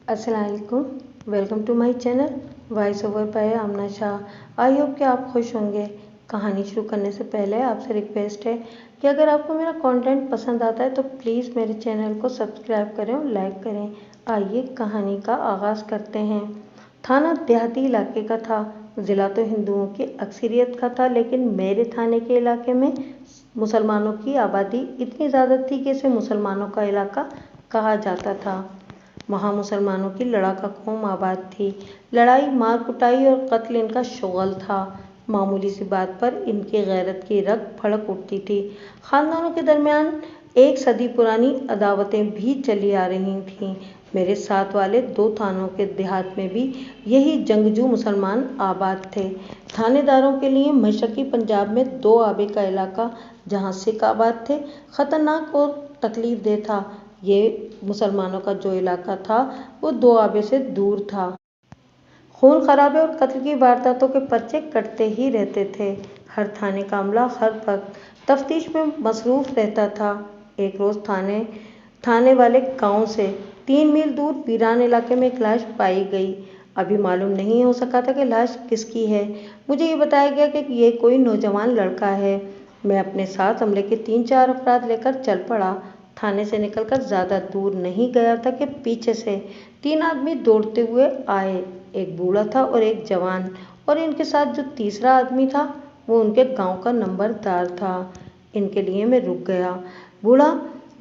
अस्सलामुअलैकुम, welcome to my channel voice over by Amna Shah. I hope कि आप खुश होंगे। कहानी शुरू करने से पहले आपसे रिक्वेस्ट है कि अगर आपको मेरा कंटेंट पसंद आता है तो प्लीज़ मेरे चैनल को सब्सक्राइब करें और लाइक करें। आइए कहानी का आगाज़ करते हैं। थाना देहाती इलाके का था। ज़िला तो हिंदुओं की अक्सरियत का था, लेकिन मेरे थाने के इलाके में मुसलमानों की आबादी इतनी ज़्यादा थी कि इसे मुसलमानों का इलाका कहा जाता था। वहाँ मुसलमानों की लड़ाका कौम आबाद थी। लड़ाई, मार कुटाई और कत्ल इनका शोगल था। मामूली सी बात पर इनकी गैरत की रग फड़क उठती थी। खानदानों के दरमियान एक सदी पुरानी अदावतें भी चली आ रही थीं। मेरे साथ वाले दो थानों के देहात में भी यही जंगजू मुसलमान आबाद थे। थानेदारों के लिए मशरकी पंजाब में दो आबे का इलाका, जहाँ सिख आबाद थे, ख़तरनाक और तकलीफ दह था। ये मुसलमानों का जो इलाका था वो दो आबे से दूर था। खून खराबे और कत्ल की वारदातों के पर्चे कटते ही रहते थे। हर थाने का अमला हर वक्त तफ्तीश में मसरूफ रहता था। एक रोज़ थाने वाले गांव से 3 मील दूर वीरान इलाके में एक लाश पाई गई। अभी मालूम नहीं हो सका था कि लाश किसकी है। मुझे ये बताया गया कि ये कोई नौजवान लड़का है। मैं अपने साथ अमले के 3-4 अफराद लेकर चल पड़ा। थाने से निकलकर ज़्यादा दूर नहीं गया था कि पीछे से 3 आदमी दौड़ते हुए आए। एक बूढ़ा था और एक जवान, और इनके साथ जो तीसरा आदमी था वो उनके गांव का नंबरदार था। इनके लिए मैं रुक गया। बूढ़ा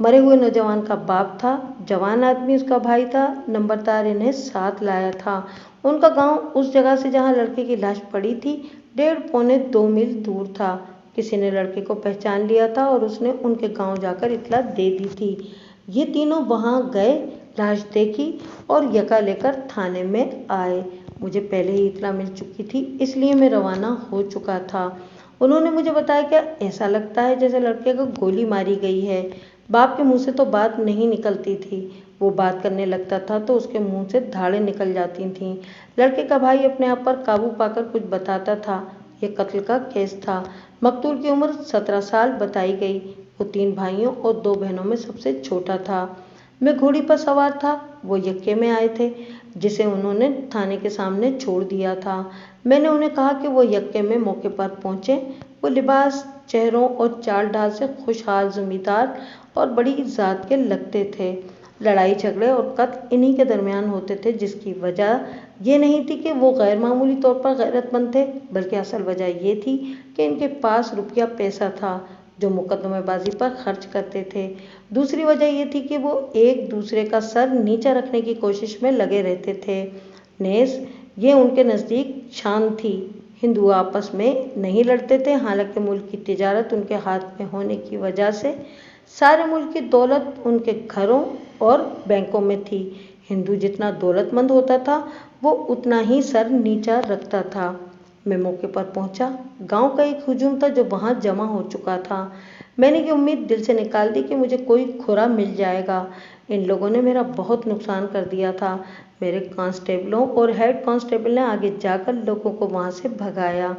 मरे हुए नौजवान का बाप था, जवान आदमी उसका भाई था, नंबरदार इन्हें साथ लाया था। उनका गांव उस जगह से जहां लड़के की लाश पड़ी थी 1.5-2 मील दूर था। किसी ने लड़के को पहचान लिया था और उसने उनके गांव जाकर इत्तला दे दी थी। ये तीनों वहां गए, लाश देखी और यका लेकर थाने में आए। मुझे पहले ही इत्तला मिल चुकी थी, इसलिए मैं रवाना हो चुका था। उन्होंने मुझे बताया कि ऐसा लगता है जैसे लड़के को गोली मारी गई है। बाप के मुंह से तो बात नहीं निकलती थी। वो बात करने लगता था तो उसके मुंह से धाड़ें निकल जाती थीं। लड़के का भाई अपने आप पर काबू पाकर कुछ बताता था। ये कत्ल का केस था। मकतूल की उम्र 17 साल बताई गई। वो 3 भाइयों और 2 बहनों में सबसे छोटा था। मैं घोड़ी पर सवार था। वो यक्के में आए थे, जिसे उन्होंने थाने के सामने छोड़ दिया था। मैंने उन्हें कहा कि वो यक्के में मौके पर पहुंचे। वो लिबास, चेहरों और चाल ढाल से खुशहाल, जमींदार और बड़ी इज्जत के लगते थे। लड़ाई झगड़े और कत्ल इन्हीं के दरमियान होते थे, जिसकी वजह ये नहीं थी कि वो गैर मामूली तौर पर गैरतमंद थे, बल्कि असल वजह ये थी कि इनके पास रुपया पैसा था जो मुकदमेबाजी पर खर्च करते थे। दूसरी वजह ये थी कि वो एक दूसरे का सर नीचा रखने की कोशिश में लगे रहते थे। नेस ये उनके नज़दीक शान थी। हिंदू आपस में नहीं लड़ते थे, हालांकि मुल्क की तिजारत उनके हाथ में होने की वजह से सारे मुल्क की दौलत उनके घरों और बैंकों में थी। हिंदू जितना दौलतमंद होता था वो उतना ही सर नीचा रखता था। मैं मौके पर पहुंचा। गांव का एक हुजूम था जो वहां जमा हो चुका था। मैंने ये उम्मीद दिल से निकाल दी कि मुझे कोई खुरा मिल जाएगा। इन लोगों ने मेरा बहुत नुकसान कर दिया था। मेरे कांस्टेबलों और हेड कांस्टेबल ने आगे जाकर लोगों को वहां से भगाया।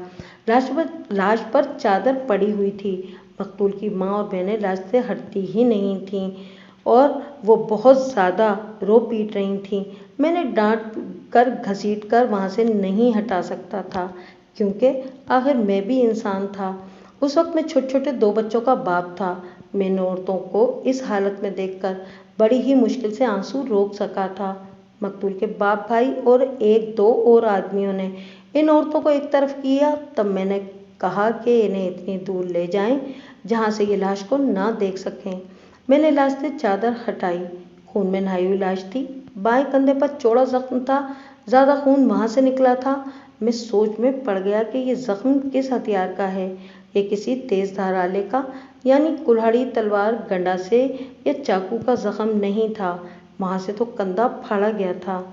लाश पर चादर पड़ी हुई थी। मकतूल की माँ और बहनें लाश से हटती ही नहीं थीं और वो बहुत ज़्यादा रो पीट रही थीं। मैंने डांट कर घसीट कर वहाँ से नहीं हटा सकता था, क्योंकि आखिर मैं भी इंसान था। उस वक्त मैं छोटे छोटे 2 बच्चों का बाप था। मैंने औरतों को इस हालत में देखकर बड़ी ही मुश्किल से आंसू रोक सका था। मकतूल के बाप भाई और 1-2 और आदमियों ने इन औरतों को एक तरफ किया। तब मैंने कहा कि इन्हें इतनी दूर ले जाएं जहाँ से ये लाश को ना देख सकें। मैंने लाश से चादर हटाई। खून में नहाई हुई लाश थी। बाएं कंधे पर चौड़ा जख्म था। ज़्यादा खून वहाँ से निकला था। मैं सोच में पड़ गया कि ये जख्म किस हथियार का है। ये किसी तेज धार आले का, यानी कुल्हाड़ी, तलवार, गंडा से या चाकू का जख्म नहीं था। वहाँ से तो कंधा फाड़ा गया था।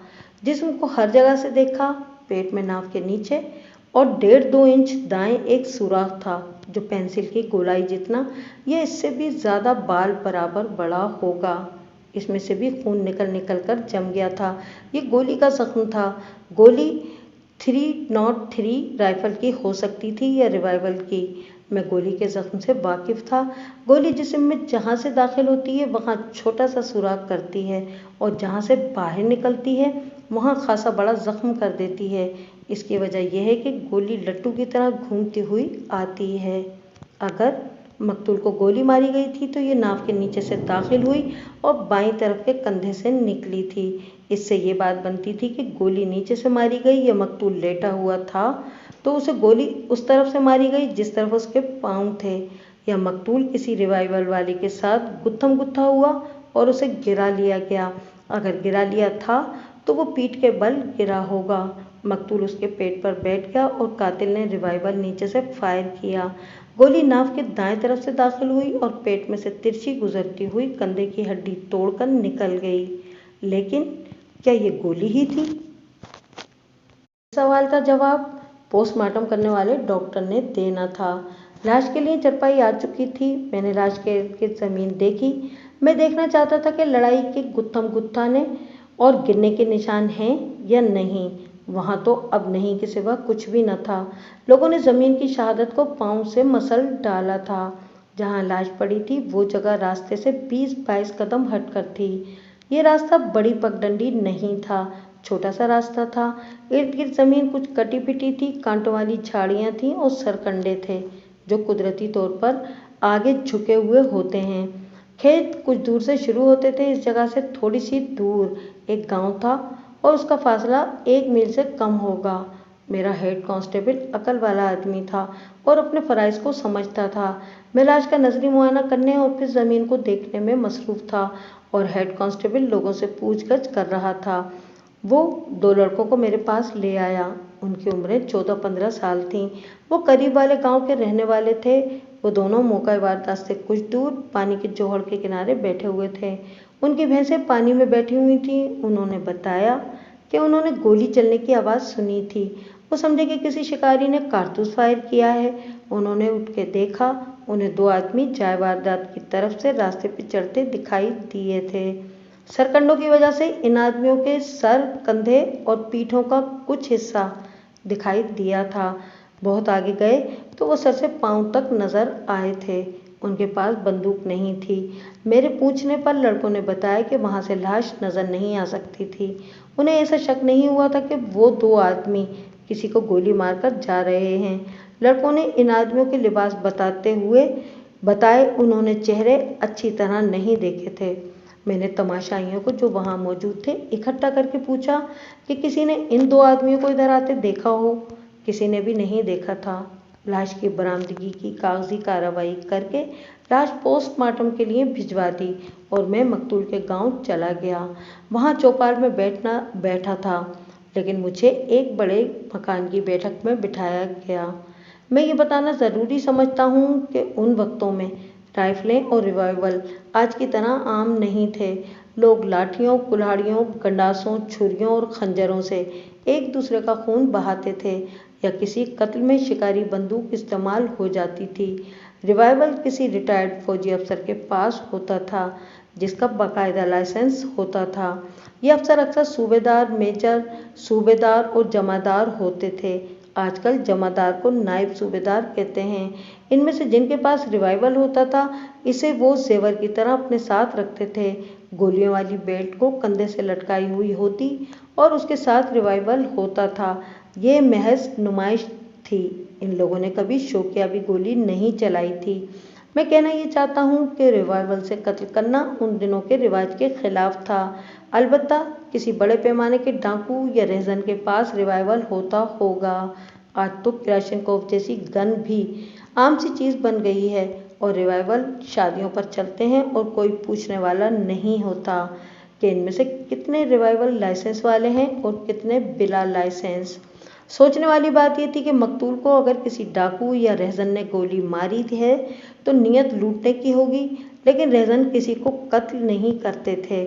जिस्म को हर जगह से देखा। पेट में नाक के नीचे और 1.5-2 इंच दाएं एक सुराख था, जो पेंसिल की गोलाई जितना या इससे भी ज़्यादा बाल बराबर बड़ा होगा। इसमें से भी खून निकल निकल कर जम गया था। ये गोली का जख्म था। गोली 303 राइफल की हो सकती थी या रिवाल्वर की। मैं गोली के जख्म से वाकिफ था। गोली जिस्म में जहाँ से दाखिल होती है वहाँ छोटा सा सुराख करती है और जहाँ से बाहर निकलती है वहाँ खासा बड़ा जख्म कर देती है। इसकी वजह यह है कि गोली लट्टू की तरह घूमती हुई आती है। अगर मकतूल को गोली मारी गई थी तो ये नाव के नीचे से दाखिल हुई और बाईं तरफ के कंधे से निकली थी। इससे ये बात बनती थी कि गोली नीचे से मारी गई या मकतूल लेटा हुआ था तो उसे गोली उस तरफ से मारी गई जिस तरफ उसके पाँव थे, या मकतूल किसी रिवाइवल वाले के साथ गुत्थम गुत्था हुआ और उसे गिरा लिया गया। अगर गिरा लिया था तो वो पीठ के बल गिरा होगा। मकतूल उसके पेट पर बैठ गया और कातिल ने रिवाइवल नीचे से फायर किया। गोली नाव के दाएं तरफ से दाखिल हुई और पेट में से तिरछी गुजरती हुई कंधे की हड्डी तोड़कर निकल गई। लेकिन क्या ये गोली ही थी? सवाल का जवाब पोस्टमार्टम करने वाले डॉक्टर ने देना था। लाश के लिए चरपाई आ चुकी थी। मैंने लाश के जमीन देखी। मैं देखना चाहता था कि लड़ाई के गुत्थम गुत्थाने और गिरने के निशान हैं या नहीं। वहाँ तो अब नहीं के सिवा कुछ भी न था। लोगों ने जमीन की शहादत को पाँव से मसल डाला था। जहाँ लाश पड़ी थी वो जगह रास्ते से 20-22 कदम हटकर थी। ये रास्ता बड़ी पगडंडी नहीं था, छोटा सा रास्ता था। इर्द गिर्द जमीन कुछ कटी पिटी थी, कांटों वाली झाड़ियाँ थीं और सरकंडे थे जो कुदरती तौर पर आगे झुके हुए होते हैं। खेत कुछ दूर से शुरू होते थे। इस जगह से थोड़ी सी दूर एक गांव था और उसका फासला 1 मील से कम होगा। मेरा हेड कांस्टेबल अकल वाला आदमी था और अपने फराइज को समझता था। मैं लाश का नजरी मुआयना करने और फिर जमीन को देखने में मसरूफ था और हेड कांस्टेबल लोगों से पूछगछ कर रहा था। वो 2 लड़कों को मेरे पास ले आया। उनकी उम्रें 14-15 साल थीं। वो करीब वाले गांव के रहने वाले थे। वो दोनों मौका वारदात से कुछ दूर पानी के जोहड़ के किनारे बैठे हुए थे। उनकी भैंसें पानी में बैठी हुई थीं। उन्होंने बताया कि उन्होंने गोली चलने की आवाज़ सुनी थी। वो समझे कि किसी शिकारी ने कारतूस फायर किया है। उन्होंने उठ के देखा। उन्हें 2 आदमी जाए वारदात की तरफ से रास्ते पर चढ़ते दिखाई दिए थे। सरकंडों की वजह से इन आदमियों के सर, कंधे और पीठों का कुछ हिस्सा दिखाई दिया था। बहुत आगे गए तो वो सर से पांव तक नजर आए थे। उनके पास बंदूक नहीं थी। मेरे पूछने पर लड़कों ने बताया कि वहां से लाश नजर नहीं आ सकती थी। उन्हें ऐसा शक नहीं हुआ था कि वो 2 आदमी किसी को गोली मारकर जा रहे हैं। लड़कों ने इन आदमियों के लिबास बताए उन्होंने चेहरे अच्छी तरह नहीं देखे थे। मैंने तमाशाइयों को जो वहां मौजूद थे इकट्ठा करके पूछा कि किसी ने इन 2 आदमियों को इधर आते देखा हो। किसी ने भी नहीं देखा था। लाश की बरामदगी की कागजी कार्रवाई करके लाश पोस्टमार्टम के लिए भिजवा दी और मैं मकतूल के गांव चला गया। वहां चौपाल में बैठा था, लेकिन मुझे एक बड़े मकान की बैठक में बिठाया गया। मैं ये बताना ज़रूरी समझता हूँ कि उन वक्तों में राइफलें और रिवाल्वर आज की तरह आम नहीं थे। लोग लाठियों, कुल्हाड़ियों, गंडासों, छुरियों और खंजरों से एक दूसरे का खून बहाते थे या किसी कत्ल में शिकारी बंदूक इस्तेमाल हो जाती थी। रिवाल्वर किसी रिटायर्ड फौजी अफसर के पास होता था जिसका बाकायदा लाइसेंस होता था। ये अफसर अक्सर सूबेदार, मेजर, सूबेदार और जमादार होते थे। आजकल जमादार को नायब सूबेदार कहते हैं। इनमें से जिनके पास रिवाल्वर होता था इसे वो जेवर की तरह अपने साथ रखते थे। गोलियों वाली बेल्ट को कंधे से लटकाई हुई होती और उसके साथ रिवाल्वर होता था। ये महज नुमाइश थी। इन लोगों ने कभी शौकिया भी गोली नहीं चलाई थी। मैं कहना ये चाहता हूँ कि रिवाल्वर से कत्ल करना उन दिनों के रिवाज के खिलाफ था। अलबत्ता किसी बड़े पैमाने के डाकू या रहजन के पास रिवाल्वर होता होगा। आज तो क्लाशनकोव जैसी गन भी आम सी चीज़ बन गई है और रिवाल्वर शादियों पर चलते हैं और कोई पूछने वाला नहीं होता कि इनमें से कितने रिवाल्वर लाइसेंस वाले हैं और कितने बिला लाइसेंस। सोचने वाली बात यह थी कि मकतूल को अगर किसी डाकू या रहजन ने गोली मारी है तो नीयत लूटने की होगी, लेकिन रहजन किसी को कत्ल नहीं करते थे।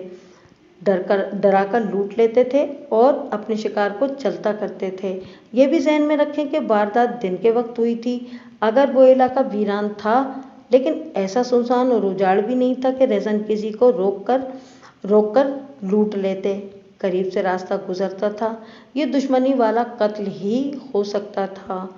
डराकर लूट लेते थे और अपने शिकार को चलता करते थे। ये भी जहन में रखें कि वारदात दिन के वक्त हुई थी। अगर वो इलाका वीरान था, लेकिन ऐसा सुनसान और उजाड़ भी नहीं था कि रहजन किसी को रोककर लूट लेते। करीब से रास्ता गुजरता था। ये दुश्मनी वाला कत्ल ही हो सकता था।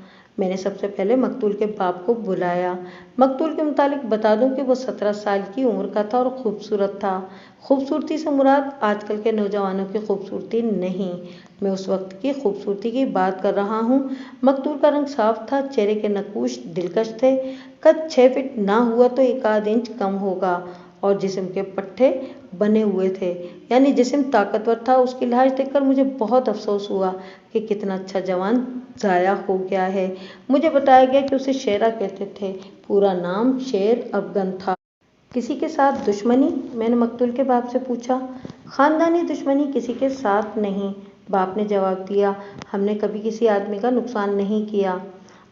میں نے سب سے پہلے مقتول کے باپ کو بلایا۔ مقتول کے متعلق بتا دوں کہ وہ 17 سال کی عمر کا تھا اور خوبصورت تھا۔ خوبصورتی سے مراد آج کل کے نوجوانوں کی خوبصورتی نہیں، میں اس وقت کی خوبصورتی کی بات کر رہا ہوں۔ مقتول کا رنگ صاف تھا، چہرے کے نقوش دلکش تھے، قد 6 فٹ نہ ہوا تو 1 انچ کم ہوگا، اور جسم کے پٹھے بنے ہوئے تھے، یعنی جسم طاقتور تھا۔ اس کی لاش دیکھ کر مجھے بہت افسوس ہوا کہ کتنا اچھا جوان ضائع ہو گیا ہے۔ مجھے بتایا گیا کہ اسے شیرا کہتے تھے، پورا نام شیر افغن تھا۔ کسی کے ساتھ دشمنی؟ میں نے مقتول کے باپ سے پوچھا۔ خاندانی دشمنی کسی کے ساتھ نہیں، باپ نے جواب دیا، ہم نے کبھی کسی آدمی کا نقصان نہیں کیا۔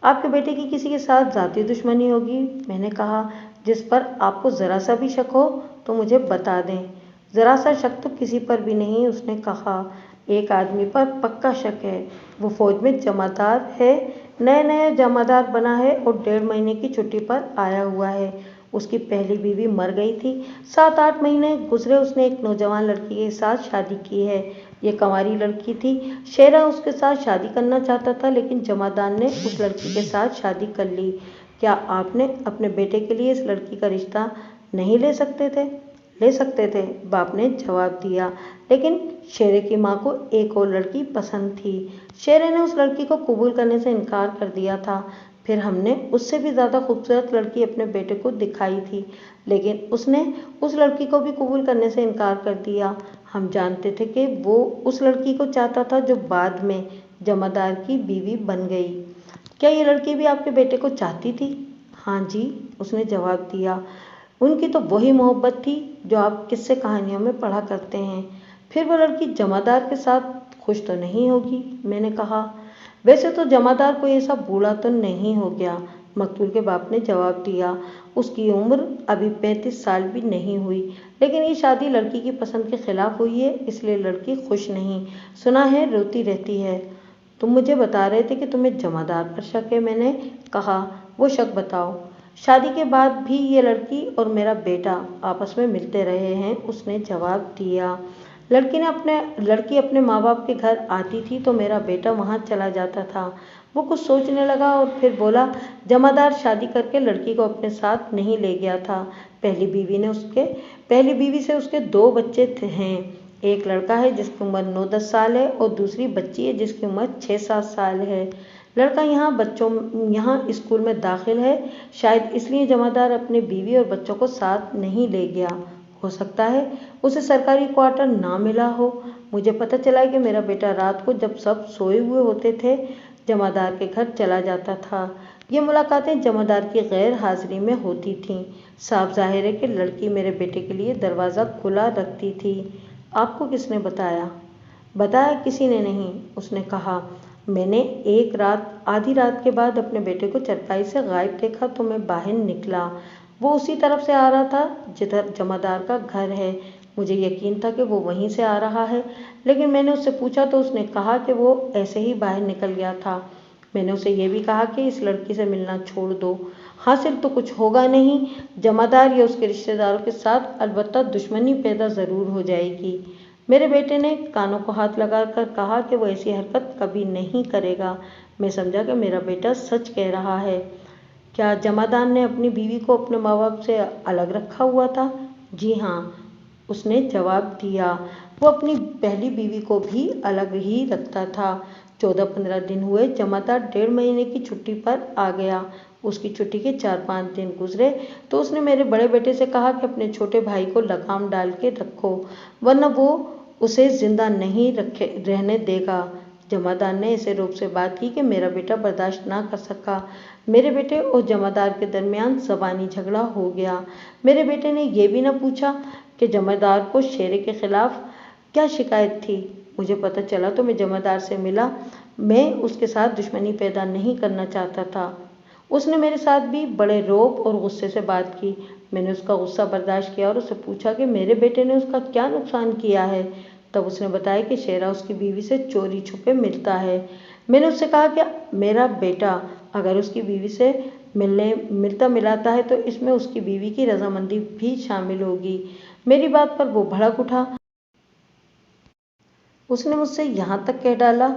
آپ کے بیٹے کی کسی کے ساتھ ذاتی دشمنی ہوگی؟ میں نے کہا، جس پر آپ کو ذرا سا بھی شک ہو تو مجھے بتا دیں۔ ذرا سا شک تو کسی پر بھی نہیں، اس نے کہا، ایک آدمی پر پکا شک ہے، وہ فوج میں جمعدار ہے، نیا جمعدار بنا ہے اور 1.5 مہینے کی چھٹی پر آیا ہوا ہے۔ اس کی پہلی بیوی مر گئی تھی، 7-8 مہینے گزرے اس نے ایک نوجوان لڑکی کے ساتھ شادی کی ہے، یہ کنواری لڑکی تھی۔ شیرا اس کے ساتھ شادی کرنا چاہتا تھا لیکن جمعدار نے اس لڑکی کے ساتھ شادی کر لی۔ کیا آپ نے اپنے بیٹے کے لیے اس لڑکی کا رشتہ نہیں لے سکتے تھے؟ لے سکتے تھے، باپ نے جواب دیا، لیکن شیرے کی ماں کو ایک اور لڑکی پسند تھی۔ شیرے نے اس لڑکی کو قبول کرنے سے انکار کر دیا تھا، پھر ہم نے اس سے بھی زیادہ خوبصورت لڑکی اپنے بیٹے کو دکھائی تھی، لیکن اس نے اس لڑکی کو بھی قبول کرنے سے انکار کر دیا۔ ہم جانتے تھے کہ وہ اس لڑکی کو چاہتا تھا جو بعد میں جمعدار کی بیوی بن گئی۔ کیا یہ لڑکی بھی آپ کے بیٹے کو چاہتی تھی؟ ہاں جی، اس نے جواب دیا، ان کی تو وہی محبت تھی جو آپ قصے کہانیوں میں پڑھا کرتے ہیں۔ پھر وہ لڑکی جمعدار کے ساتھ خوش تو نہیں ہوگی؟ میں نے کہا، ویسے تو جمعدار کوئی ایسا بوڑھا تو نہیں ہو گیا، مقتول کے باپ نے جواب دیا، اس کی عمر ابھی 35 سال بھی نہیں ہوئی، لیکن یہ شادی لڑکی کی پسند کے خلاف ہوئی ہے، اس لیے لڑکی خوش نہیں، سنا ہے روتی رہتی ہے۔ تم مجھے بتا رہے تھے کہ تمہیں جمعدار پر شک ہے، میں نے کہا، وہ شک بتاؤ۔ شادی کے بعد بھی یہ لڑکی اور میرا بیٹا آپس میں ملتے رہے ہیں، اس نے جواب دیا۔ لڑکی اپنے ماں باپ کے گھر آتی تھی تو میرا بیٹا وہاں چلا جاتا تھا۔ وہ کچھ سوچنے لگا اور پھر بولا، جمعدار شادی کر کے لڑکی کو اپنے ساتھ نہیں لے گیا تھا، پہلی بیوی سے اس کے 2 بچے ہیں، ایک لڑکا ہے جس کی عمر 9-10 سال ہے اور دوسری بچی ہے جس کی عمر 6-7 سال ہے۔ لڑکا یہاں اسکول میں داخل ہے، شاید اس لیے جمعدار اپنی بیوی اور بچوں کو ساتھ نہیں لے گیا، ہو سکتا ہے اسے سرکاری کوارٹر نہ ملا ہو۔ مجھے پتہ چلا کہ میرا بیٹا رات کو جب سب سوئے ہوئے ہوتے تھے جمعدار کے گھر چلا جاتا تھا۔ یہ ملاقاتیں جمعدار کی غیر حاضری میں ہوتی تھیں۔ صاف ظاہر ہے کہ لڑکی میرے بیٹے کے لیے دروازہ کھلا رکھتی تھی۔ آپ کو کس نے بتایا؟ بتایا کسی نے نہیں، اس نے کہا، میں نے ایک رات آدھی رات کے بعد اپنے بیٹے کو چرپائی سے غائب دیکھا تو میں باہر نکلا، وہ اسی طرف سے آ رہا تھا جدھر جمعدار کا گھر ہے، مجھے یقین تھا کہ وہ وہیں سے آ رہا ہے، لیکن میں نے اس سے پوچھا تو اس نے کہا کہ وہ ایسے ہی باہر نکل گیا تھا۔ میں نے اسے یہ بھی کہا کہ اس لڑکی سے ملنا چھوڑ دو، حاصل تو کچھ ہوگا نہیں، جمعدار یا اس کے رشتہ داروں کے ساتھ البتہ دشمنی پیدا ضرور ہو جائے گی۔ میرے بیٹے نے کانوں کو ہاتھ لگا کر کہا کہ وہ ایسی حرکت کبھی نہیں کرے گا۔ میں سمجھا کہ میرا بیٹا سچ کہہ رہا ہے۔ کیا جمعدار نے اپنی بیوی کو اپنے ماں باپ سے الگ رکھا ہوا تھا؟ جی ہاں، اس نے جواب دیا، وہ اپنی پہلی بیوی کو بھی الگ ہی رکھتا تھا۔ 14-15 دن ہوئے، جمعدار 1.5 مہینے کی چھٹی پر آ گیا۔ اس کی چھٹی کے 4-5 دن گزرے تو اس نے میرے بڑے بیٹے سے کہا کہ اپنے چھوٹے بھائی کو لگام ڈال کے رکھو ورنہ وہ اسے زندہ نہیں رہنے دے گا۔ جمعدار نے ایسے روب سے بات کی کہ میرا بیٹا برداشت نہ کر سکا۔ میرے بیٹے اور جمعدار کے درمیان زبانی جھگڑا ہو گیا۔ میرے بیٹے نے یہ بھی نہ پوچھا کہ جمعدار کو شیرے کے خلاف کیا شکایت تھی۔ مجھے پتہ چلا تو میں جمعدار سے ملا، میں اس کے ساتھ دشمنی پیدا نہیں کرنا چاہتا تھا۔ اس نے میرے ساتھ بھی بڑے روب اور غصے سے بات کی۔ میں نے اس کا غصہ برداشت کیا اور اس سے پوچھا کہ میرے بیٹے نے اس کا کیا نقصان کیا ہے۔ تب اس نے بتایا کہ شیرا اس کی بیوی سے چوری چھپے ملتا ہے۔ میں نے اس سے کہا کہ میرا بیٹا اگر اس کی بیوی سے ملتا ملاتا ہے تو اس میں اس کی بیوی کی رضامندی بھی شامل ہوگی۔ میری بات پر وہ بھڑک اٹھا۔ اس نے مجھ سے یہاں تک کہہ ڈالا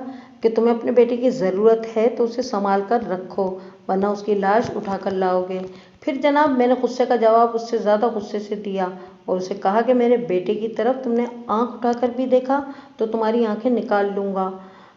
कि तुम्हें अपने बेटे की ज़रूरत है तो उसे संभाल कर रखो, वरना उसकी लाश उठा कर लाओगे। फिर जनाब, मैंने गुस्से का जवाब उससे ज़्यादा गुस्से से दिया और उसे कहा कि मेरे बेटे की तरफ तुमने आंख उठाकर भी देखा तो तुम्हारी आंखें निकाल लूँगा।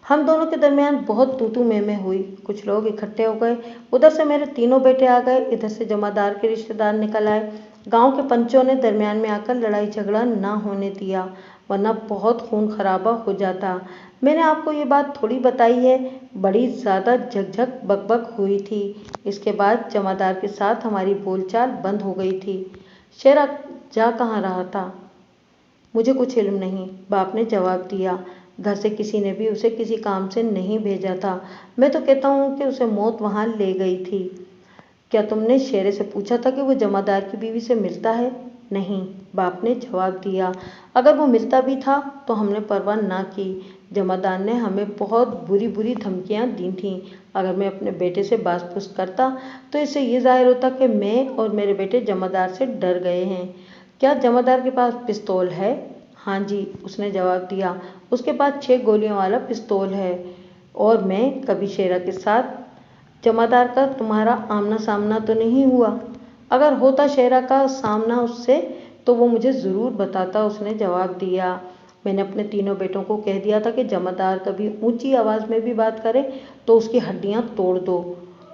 हम दोनों के दरमियान बहुत तू तू मैं हुई। कुछ लोग इकट्ठे हो गए। उधर से मेरे तीनों बेटे आ गए, इधर से जमादार के रिश्तेदार निकल आए। गांव के पंचों ने दरमियान में आकर लड़ाई झगड़ा ना होने दिया, वरना बहुत खून खराबा हो जाता। मैंने आपको ये बात थोड़ी बताई है, बड़ी ज़्यादा झकझक बकबक हुई थी। इसके बाद जमादार के साथ हमारी बोलचाल बंद हो गई थी। शेरा जा कहाँ रहा था? मुझे कुछ इल्म नहीं, बाप ने जवाब दिया। घर से किसी ने भी उसे किसी काम से नहीं भेजा था। मैं तो कहता हूँ कि उसे मौत वहाँ ले गई थी। क्या तुमने शेरे से पूछा था कि वो जमादार की बीवी से मिलता है? नहीं, बाप ने जवाब दिया। अगर वो मिलता भी था तो हमने परवाह ना की। जमादार ने हमें बहुत बुरी बुरी धमकियाँ दी थीं। अगर मैं अपने बेटे से बास-पूस करता तो इससे ये जाहिर होता कि मैं और मेरे बेटे जमादार से डर गए हैं। क्या जमादार के पास पिस्तौल है? हाँ जी, उसने जवाब दिया। उसके पास 6 गोलियों वाला पिस्तौल है। और मैं कभी शेरा के साथ जमादार का तुम्हारा आमना सामना तो नहीं हुआ? अगर होता शेरा का सामना उससे तो वो मुझे ज़रूर बताता, उसने जवाब दिया। मैंने अपने तीनों बेटों को कह दिया था कि जमादार कभी ऊंची आवाज़ में भी बात करे तो उसकी हड्डियां तोड़ दो।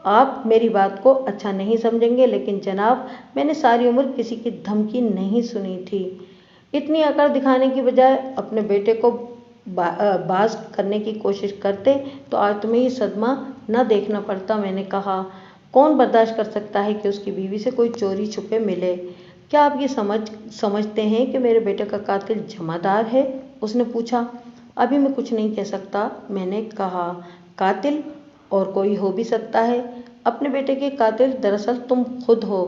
आप मेरी बात को अच्छा नहीं समझेंगे, लेकिन जनाब, मैंने सारी उम्र किसी की धमकी नहीं सुनी थी। इतनी अकड़ दिखाने की बजाय अपने बेटे को बाज करने की कोशिश करते तो आज तुम्हें ये सदमा न देखना पड़ता। मैंने कहा, कौन बर्दाश्त कर सकता है कि उसकी बीवी से कोई चोरी छुपे मिले? क्या आप ये समझते हैं कि मेरे बेटे का कातिल जमादार है? उसने पूछा। अभी मैं कुछ नहीं कह सकता, मैंने कहा। कातिल और कोई हो भी सकता है। अपने बेटे के कातिल दरअसल तुम खुद हो।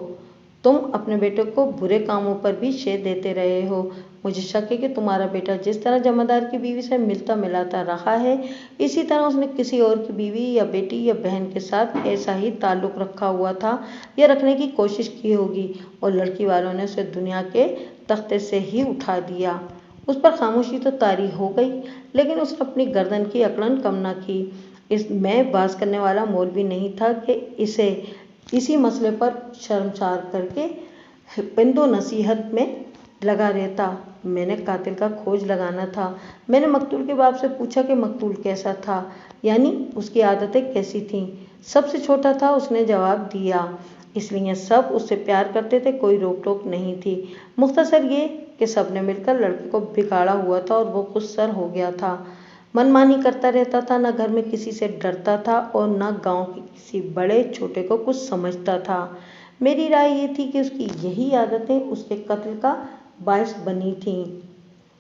तुम अपने बेटे को बुरे कामों पर भी शे देते रहे हो। मुझे शक है कि तुम्हारा बेटा जिस तरह जमादार की बीवी से मिलता मिलाता रहा है, इसी तरह उसने किसी और की बीवी या बेटी या बहन के साथ ऐसा ही ताल्लुक़ रखा हुआ था या रखने की कोशिश की होगी और लड़की वालों ने उसे दुनिया के तख्ते से ही उठा दिया। उस पर खामोशी तो तारी हो गई, लेकिन उसने अपनी गर्दन की अकड़न कम न की। मैं बात करने वाला मौलवी नहीं था कि इसी मसले पर शर्मसार करके पिंदो नसीहत में लगा रहता। मैंने कातिल का खोज लगाना था। मैंने मकतूल के बाप से पूछा कि मकतूल कैसा था, यानी उसकी आदतें कैसी थीं। सबसे छोटा था, उसने जवाब दिया। इसलिए सब उससे प्यार करते थे, कोई रोक टोक नहीं थी। मुख्तसर ये कि सब ने मिलकर लड़के को बिगाड़ा हुआ था और वो खुद सर हो गया था। मनमानी करता रहता था, न घर में किसी से डरता था और न गांव के किसी बड़े छोटे को कुछ समझता था। मेरी राय ये थी कि उसकी यही आदतें उसके कत्ल का बायस बनी थीं।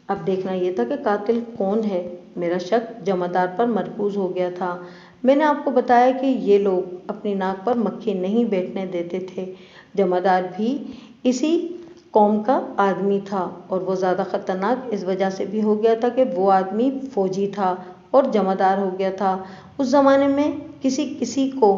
अब देखना यह था कि कातिल कौन है। मेरा शक जमादार पर मरकूज हो गया था। मैंने आपको बताया कि ये लोग अपनी नाक पर मक्खी नहीं बैठने देते थे। जमादार भी इसी कौम का आदमी था और वो ज़्यादा ख़तरनाक इस वजह से भी हो गया था कि वो आदमी फौजी था और जमादार हो गया था। उस ज़माने में किसी किसी को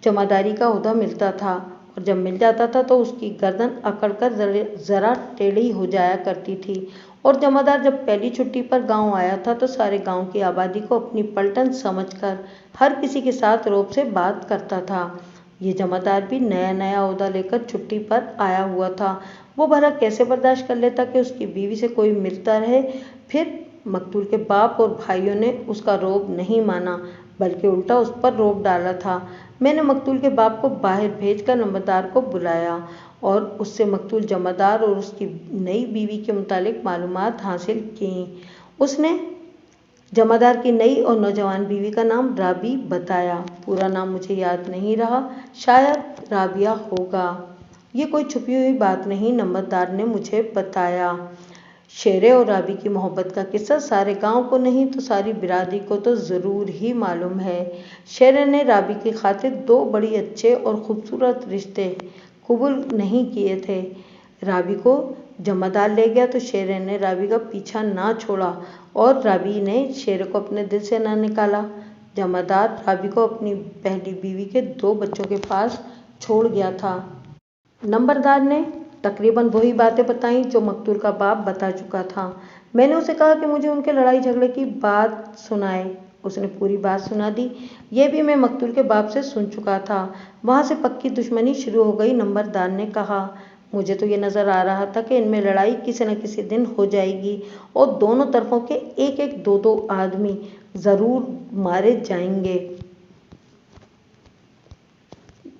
जमादारी का ओहदा मिलता था और जब मिल जाता था तो उसकी गर्दन अकड़कर ज़रा टेढ़ी हो जाया करती थी। और जमादार जब पहली छुट्टी पर गांव आया था तो सारे गांव की आबादी को अपनी पलटन समझकर हर किसी के साथ रौब से बात करता था। ये जमादार भी नया नया ओहदा लेकर छुट्टी पर आया हुआ था। वो भला कैसे बर्दाश्त कर लेता कि उसकी बीवी से कोई मिलता रहे? फिर मकतूल के बाप और भाइयों ने उसका रौब नहीं माना, बल्कि उल्टा उस पर रौब डाला था। मैंने मकतूल के बाप को बाहर भेजकर नंबरदार को बुलाया और उससे मकतूल जमादार और उसकी नई बीवी के मुतालिक मालूमात हासिल की। उसने जमादार की नई और नौजवान बीवी का नाम राबी बताया। पूरा नाम मुझे याद नहीं रहा, शायद राबिया होगा। ये कोई छुपी हुई बात नहीं, नंबरदार ने मुझे बताया। शेरे और राबी की मोहब्बत का किस्सा सारे गांव को नहीं तो सारी बिरादरी को तो ज़रूर ही मालूम है। शेरे ने राबी की खातिर 2 बड़ी अच्छे और ख़ूबसूरत रिश्ते कबूल नहीं किए थे। राबी को जमादार ले गया तो शेरे ने राबी का पीछा ना छोड़ा और राबी ने शेरे को अपने दिल से ना निकाला। जमादार राबी को अपनी पहली बीवी के 2 बच्चों के पास छोड़ गया था। नंबरदार ने तकरीबन वही बातें बताईं जो मकतूल का बाप बता चुका था। मैंने उसे कहा कि मुझे उनके लड़ाई झगड़े की बात सुनाए। उसने पूरी बात सुना दी। ये भी मैं मकतूल के बाप से सुन चुका था। वहाँ से पक्की दुश्मनी शुरू हो गई। नंबरदार ने कहा, मुझे तो ये नज़र आ रहा था कि इनमें लड़ाई किसी न किसी दिन हो जाएगी और दोनों तरफों के एक एक दो दो आदमी ज़रूर मारे जाएंगे।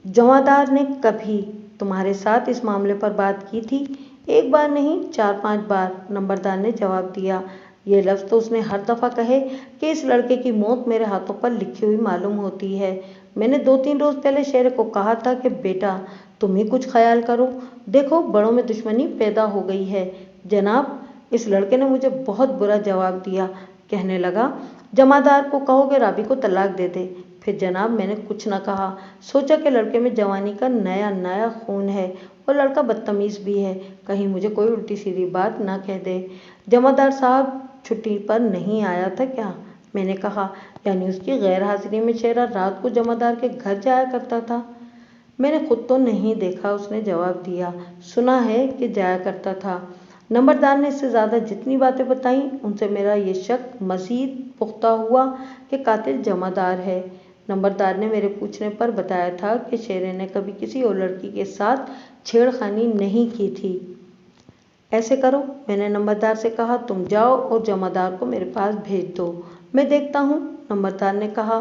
जमादार ने कभी तुम्हारे साथ इस मामले पर बात की थी? एक बार नहीं, 4-5 बार, नंबरदार ने जवाब दिया। ये लफ्ज़ तो उसने हर दफ़ा कहे कि इस लड़के की मौत मेरे हाथों पर लिखी हुई मालूम होती है। मैंने 2-3 रोज़ पहले शेर को कहा था कि बेटा तुम ही कुछ ख्याल करो, देखो बड़ों में दुश्मनी पैदा हो गई है। जनाब, इस लड़के ने मुझे बहुत बुरा जवाब दिया। कहने लगा, जमादार को कहो कि राबी को तलाक दे दे। फिर जनाब मैंने कुछ न कहा। सोचा कि लड़के में जवानी का नया नया खून है और लड़का बदतमीज़ भी है, कहीं मुझे कोई उल्टी सीधी बात ना कह दे। जमादार साहब छुट्टी पर नहीं आया था क्या? मैंने कहा, यानी उसकी गैर हाजिरी में चेहरा रात को जमादार के घर जाया करता था? मैंने खुद तो नहीं देखा, उसने जवाब दिया। सुना है कि जाया करता था। नंबरदार ने इससे ज़्यादा जितनी बातें बताईं उनसे मेरा ये शक मज़ीद पुख्ता हुआ कि कातिल जमादार है। नंबरदार ने मेरे पूछने पर बताया था कि शेरे ने कभी किसी और लड़की के साथ छेड़खानी नहीं की थी। ऐसे करो, मैंने नंबरदार से कहा, तुम जाओ और जमादार को मेरे पास भेज दो, मैं देखता हूँ। नंबरदार ने कहा,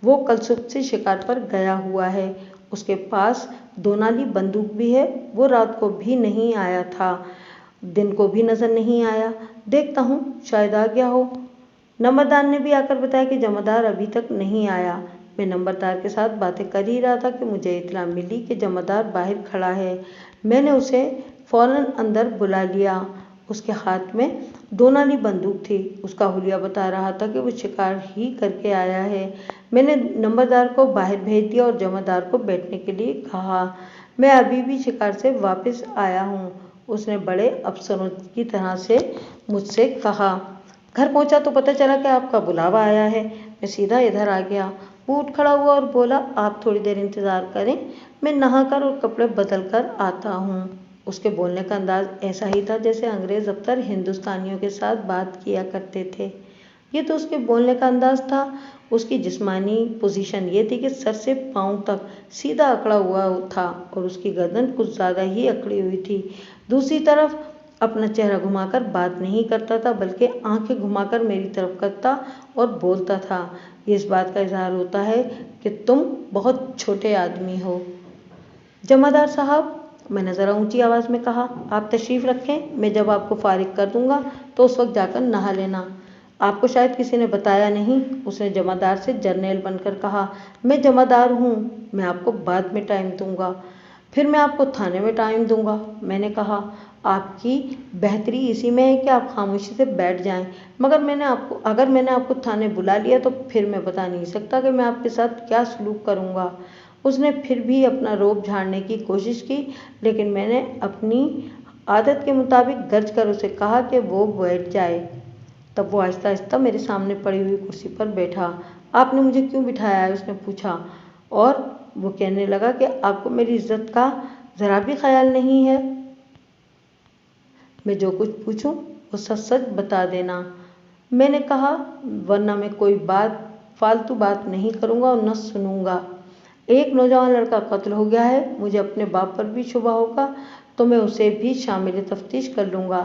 वो कल सुबह से शिकार पर गया हुआ है, उसके पास 2 नाली बंदूक भी है। वो रात को भी नहीं आया था, दिन को भी नज़र नहीं आया। देखता हूँ, शायद आ गया हो। नंबरदार ने भी आकर बताया कि जमादार अभी तक नहीं आया। मैं नंबरदार के साथ बातें कर ही रहा था कि मुझे इत्तला मिली कि जमादार बाहर खड़ा है। मैंने उसे फौरन अंदर बुला लिया। उसके हाथ में 2 नाली बंदूक थी। उसका हुलिया बता रहा था कि वो शिकार ही करके आया है। मैंने नंबरदार को बाहर भेज दिया और जमादार को बैठने के लिए कहा। मैं अभी भी शिकार से वापस आया हूँ, उसने बड़े अफसरों की तरह से मुझसे कहा। घर पहुंचा तो पता चला कि आपका बुलावा आया है। मैं सीधा इधर आ गया। वो उठ खड़ा हुआ और बोला, आप थोड़ी देर इंतज़ार करें, मैं नहाकर और कपड़े बदल कर आता हूँ। उसके बोलने का अंदाज ऐसा ही था जैसे अंग्रेज़ अफसर हिंदुस्तानियों के साथ बात किया करते थे। ये तो उसके बोलने का अंदाज था। उसकी जिस्मानी पोजीशन ये थी कि सर से पाँव तक सीधा अकड़ा हुआ था और उसकी गर्दन कुछ ज़्यादा ही अकड़ी हुई थी। दूसरी तरफ अपना चेहरा घुमाकर बात नहीं करता था, बल्कि आंखें घुमाकर मेरी तरफ करता और बोलता था। ये इस बात का इजहार होता है कि तुम बहुत छोटे आदमी हो। जमादार साहब, मैंने ज़रा ऊंची आवाज़ में कहा, आप तशरीफ़ रखें, मैं जब आपको फारिग कर दूंगा तो उस वक्त जाकर नहा लेना। आपको शायद किसी ने बताया नहीं, उसने जमादार से जर्नैल बनकर कहा। मैं जमादार हूँ, मैं आपको बाद में टाइम दूंगा, फिर मैं आपको थाने में टाइम दूंगा। मैंने कहा, आपकी बेहतरी इसी में है कि आप खामोशी से बैठ जाएं, मगर अगर मैंने आपको थाने बुला लिया तो फिर मैं बता नहीं सकता कि मैं आपके साथ क्या सलूक करूंगा। उसने फिर भी अपना रोब झाड़ने की कोशिश की, लेकिन मैंने अपनी आदत के मुताबिक गर्ज कर उसे कहा कि वो बैठ जाए। तब वो आहिस्ता आहिस्ता मेरे सामने पड़ी हुई कुर्सी पर बैठा। आपने मुझे क्यों बिठाया है, उसने पूछा, और वो कहने लगा कि आपको मेरी इज्जत का ज़रा भी ख्याल नहीं है। मैं जो कुछ पूछूं वो सच सच बता देना। मैंने कहा, वरना मैं कोई फालतू बात नहीं करूंगा और न सुनूंगा। एक नौजवान लड़का कत्ल हो गया है, मुझे अपने बाप पर भी शुबा होगा तो मैं उसे भी शामिल तफ्तीश कर लूँगा।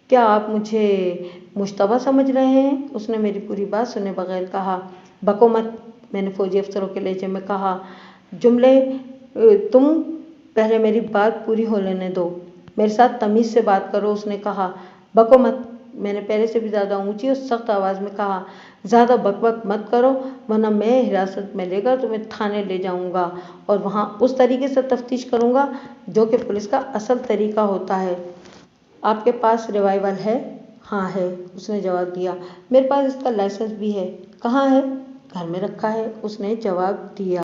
क्या आप मुझे मुश्तबा समझ रहे हैं? उसने मेरी पूरी बात सुने बगैर कहा। बको मत, मैंने फौजी अफसरों के लहजे में कहा। तुम पहले मेरी बात पूरी हो लेने दो, मेरे साथ तमीज़ से बात करो, उसने कहा। बको मत, मैंने पहले से भी ज़्यादा ऊंची और सख्त आवाज़ में कहा। ज़्यादा बकबक मत करो, वरना मैं हिरासत में लेकर तुम्हें थाने ले जाऊंगा और वहाँ उस तरीके से तफ्तीश करूंगा जो कि पुलिस का असल तरीका होता है। आपके पास रिवाल्वर है? हाँ है, उसने जवाब दिया। मेरे पास इसका लाइसेंस भी है। कहाँ है? घर में रखा है, उसने जवाब दिया।